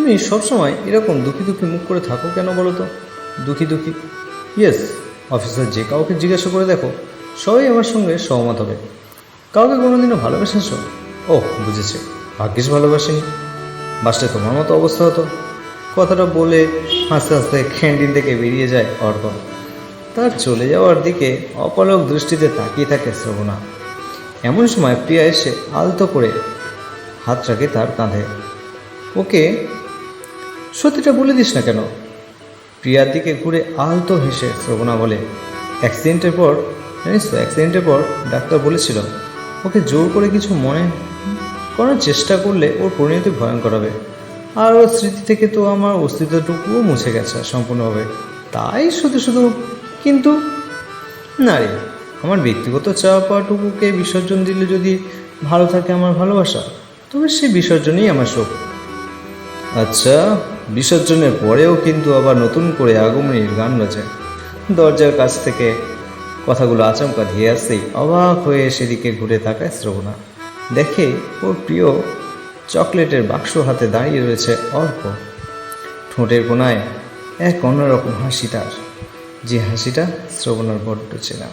তুমি সবসময় এরকম দুঃখী দুঃখী মুখ করে থাকো কেন বলো তো? দুঃখী দুঃখী? ইয়েস, অফিসার যে কাউকে জিজ্ঞাসা করে দেখো, সবাই আমার সঙ্গে সহমত হবে। কাউকে কোনোদিনও ভালোবেসেছো? ওহ, বুঝেছি, ভাগ্যিস ভালোবাসিনি, বাসটা তোমার মতো অবস্থা হতো। কথাটা বলে হাসতে হাসতে ক্যান্টিন থেকে বেরিয়ে যায় অর্ক। তার চলে যাওয়ার দিকে অপলক দৃষ্টিতে তাকিয়ে থাকে শ্রবণা। এমন সময় প্রিয়া এসে আলতো করে হাত রাখে তার কাঁধে। ওকে সত্যিটা বলে দিস না কেন? প্রিয়ার দিকে ঘুরে আলতো হেসে শ্রবণা বলে, অ্যাক্সিডেন্টের পর জানিস তো, অ্যাক্সিডেন্টের পর ডাক্তার বলেছিল ওকে জোর করে কিছু মনে করার চেষ্টা করলে ওর পরিণতি ভয়ঙ্কর হবে। আর ওর স্মৃতি থেকে তো আমার অস্তিত্বটুকুও মুছে গেছে সম্পূর্ণভাবে। তাই শুধু শুধু কিন্তু না রে, আমার ব্যক্তিগত চাওয়া পাওয়াটুকুকে বিসর্জন দিলে যদি ভালো থাকে আমার ভালোবাসা, তবে সেই বিসর্জনই আমার সুখ। আচ্ছা, বিসর্জনের পরেও কিন্তু আবার নতুন করে আগমনীর গান বাজে। দরজার কাছ থেকে কথাগুলো আচমকা ধেয়ে আসতেই অবাক হয়ে সেদিকে ঘুরে তাকায় শ্রবণা। দেখে ওর প্রিয় চকলেটের বাক্স হাতে দাঁড়িয়ে রয়েছে অর্ক। ঠোঁটের কোণায় এক অন্যরকম হাসি তার, যে হাসিটা শ্রবণার বড্ড চেনা।